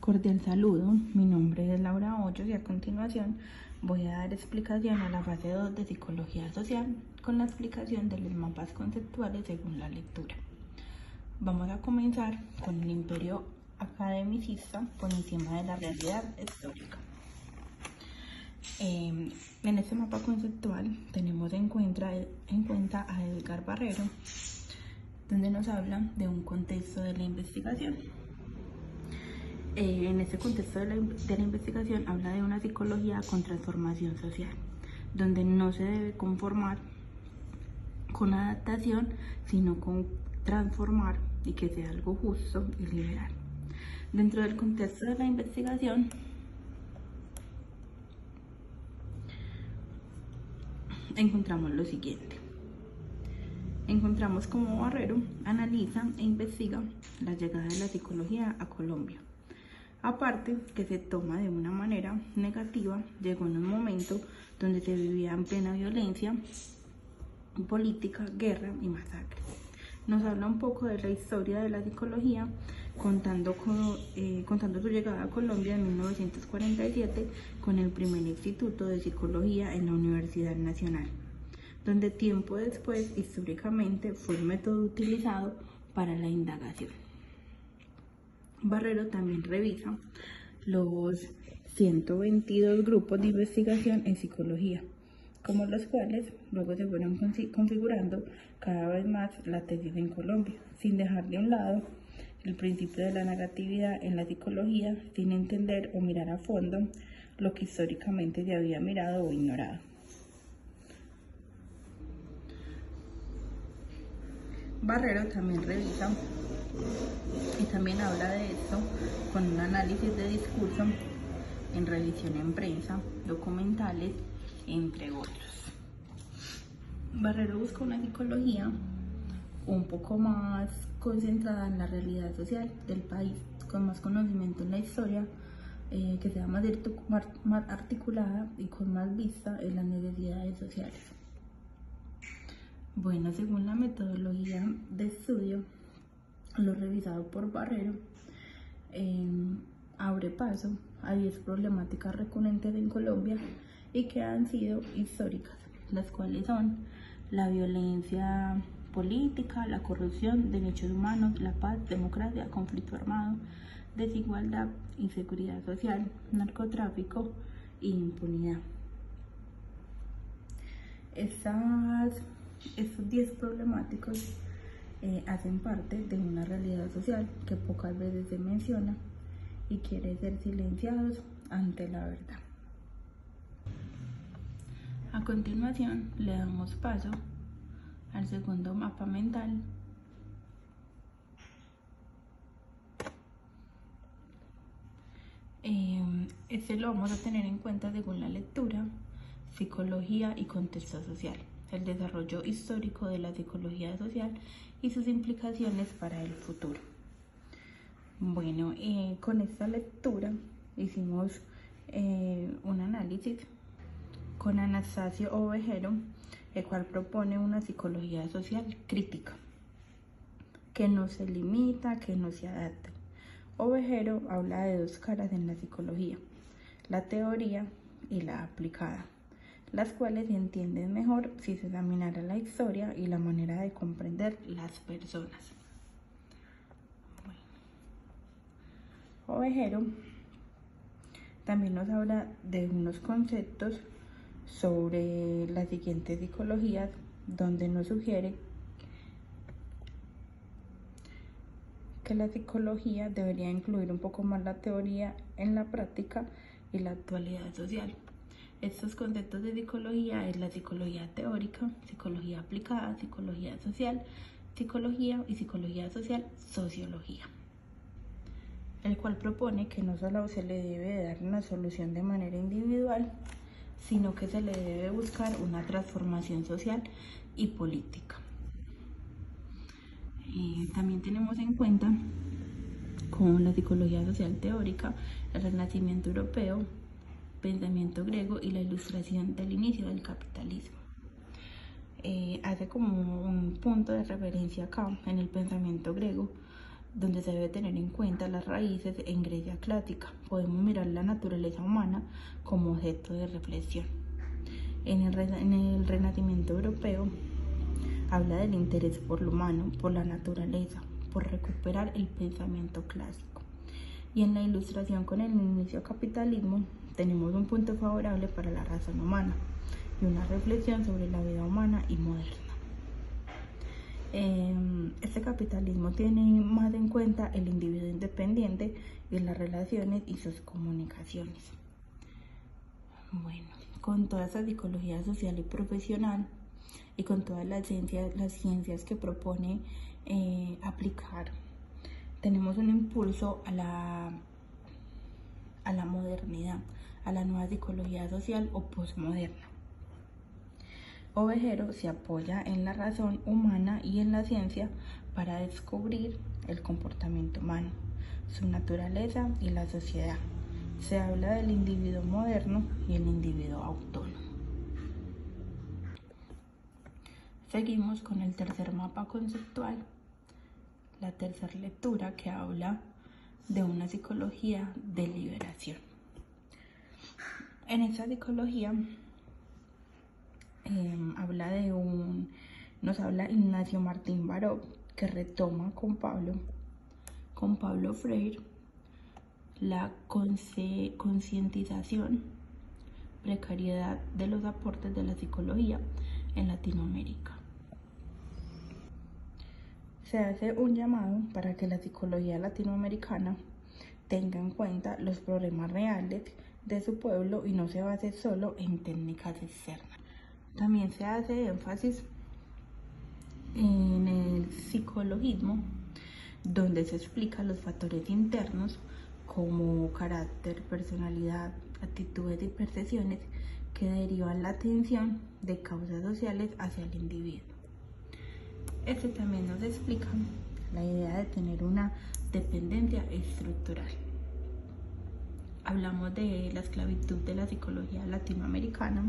Cordial saludo, mi nombre es Laura Hoyos y a continuación voy a dar explicación a la fase 2 de Psicología Social con la explicación de los mapas conceptuales según la lectura. Vamos a comenzar con el imperio academicista por encima de la realidad histórica. En este mapa conceptual tenemos en cuenta a Edgar Barrero, donde nos habla de un contexto de la investigación. En este contexto de la investigación habla de una psicología con transformación social, donde no se debe conformar con adaptación, sino con transformar y que sea algo justo y liberal. Dentro del contexto de la investigación, encontramos lo siguiente. Encontramos cómo Barrero analiza e investiga la llegada de la psicología a Colombia. Aparte que se toma de una manera negativa, llegó en un momento donde se vivía en plena violencia política, guerra y masacre. Nos habla un poco de la historia de la psicología, contando su llegada a Colombia en 1947 con el primer instituto de psicología en la Universidad Nacional, donde tiempo después, históricamente, fue el método utilizado para la indagación. Barrero también revisa los 122 grupos de investigación en psicología, como los cuales luego se fueron configurando cada vez más la tesis en Colombia, sin dejar de un lado el principio de la negatividad en la psicología, sin entender o mirar a fondo lo que históricamente se había mirado o ignorado. Barrero también revisa y también habla de esto con un análisis de discurso en revisión en prensa, documentales, entre otros. Barrero busca una psicología un poco más concentrada en la realidad social del país, con más conocimiento en la historia, que sea más articulada y con más vista en las necesidades sociales. Bueno, según la metodología de estudio, lo revisado por Barrero, abre paso a 10 problemáticas recurrentes en Colombia y que han sido históricas, las cuales son la violencia política, la corrupción, derechos humanos, la paz, democracia, conflicto armado, desigualdad, inseguridad social, narcotráfico e impunidad. Estos 10 problemáticos hacen parte de una realidad social que pocas veces se menciona y quiere ser silenciados ante la verdad. A continuación le damos paso al segundo mapa mental, este lo vamos a tener en cuenta según la lectura, psicología y contexto social, el desarrollo histórico de la psicología social y sus implicaciones para el futuro. Bueno, con esta lectura hicimos un análisis con Anastasio Ovejero, el cual propone una psicología social crítica, que no se limita, que no se adapta. Ovejero habla de dos caras en la psicología, la teoría y la aplicada, las cuales se entienden mejor si se examinara la historia y la manera de comprender las personas. Bueno, Ovejero también nos habla de unos conceptos sobre las siguientes psicologías, donde nos sugiere que la psicología debería incluir un poco más la teoría en la práctica y la actualidad social. Estos conceptos de psicología es la psicología teórica, psicología aplicada, psicología social, psicología y psicología social, sociología, el cual propone que no solo se le debe dar una solución de manera individual, sino que se le debe buscar una transformación social y política. También tenemos en cuenta con la psicología social teórica, el Renacimiento europeo, pensamiento griego y la ilustración del inicio del capitalismo. Hace como un punto de referencia acá en el pensamiento griego, donde se debe tener en cuenta las raíces en Grecia clásica. Podemos mirar la naturaleza humana como objeto de reflexión. En el Renacimiento europeo habla del interés por lo humano, por la naturaleza, por recuperar el pensamiento clásico. Y en la Ilustración, con el inicio del capitalismo, tenemos un punto favorable para la razón humana y una reflexión sobre la vida humana y moderna. Este capitalismo tiene más en cuenta el individuo independiente y las relaciones y sus comunicaciones. Bueno, con toda esa psicología social y profesional y con todas las ciencias que propone aplicar, tenemos un impulso a la modernidad, a la nueva psicología social o posmoderna. Ovejero se apoya en la razón humana y en la ciencia para descubrir el comportamiento humano, su naturaleza y la sociedad. Se habla del individuo moderno y el individuo autónomo. Seguimos con el tercer mapa conceptual, la tercera lectura, que habla de una psicología de liberación. En esta psicología nos habla Ignacio Martín Baró, que retoma con Pablo Freire la concientización, precariedad de los aportes de la psicología en Latinoamérica. Se hace un llamado para que la psicología latinoamericana tenga en cuenta los problemas reales de su pueblo y no se base solo en técnicas externas. También se hace énfasis en el psicologismo, donde se explican los factores internos como carácter, personalidad, actitudes y percepciones que derivan la atención de causas sociales hacia el individuo. Este también nos explica la idea de tener una dependencia estructural. Hablamos de la esclavitud de la psicología latinoamericana,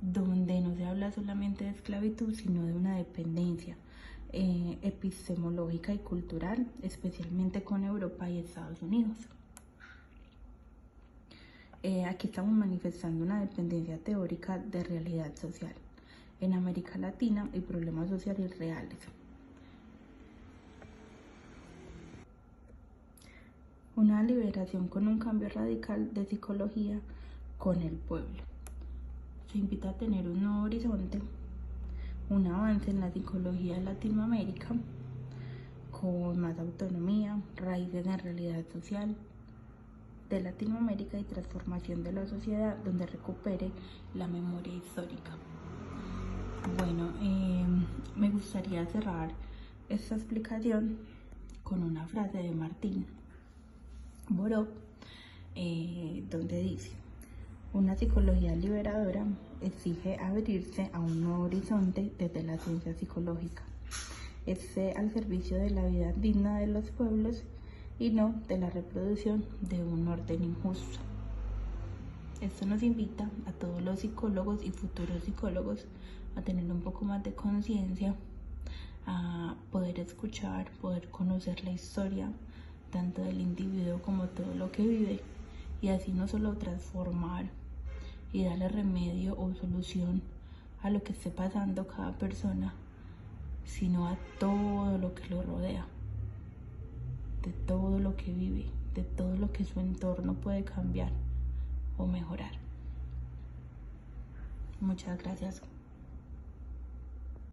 donde no se habla solamente de esclavitud, sino de una dependencia epistemológica y cultural, especialmente con Europa y Estados Unidos. Aquí estamos manifestando una dependencia teórica de realidad social en América Latina y problemas sociales reales. Una liberación con un cambio radical de psicología con el pueblo. Se invita a tener un nuevo horizonte, un avance en la psicología de Latinoamérica con más autonomía, raíces en realidad social de Latinoamérica y transformación de la sociedad donde recupere la memoria histórica. Bueno, me gustaría cerrar esta explicación con una frase de Martín Baró, donde dice: una psicología liberadora exige abrirse a un nuevo horizonte desde la ciencia psicológica, esté al servicio de la vida digna de los pueblos y no de la reproducción de un orden injusto. Esto nos invita a todos los psicólogos y futuros psicólogos a tener un poco más de conciencia, a poder escuchar, poder conocer la historia tanto del individuo como todo lo que vive, y así no solo transformar y darle remedio o solución a lo que esté pasando cada persona, sino a todo lo que lo rodea, de todo lo que vive, de todo lo que su entorno puede cambiar o mejorar. Muchas gracias.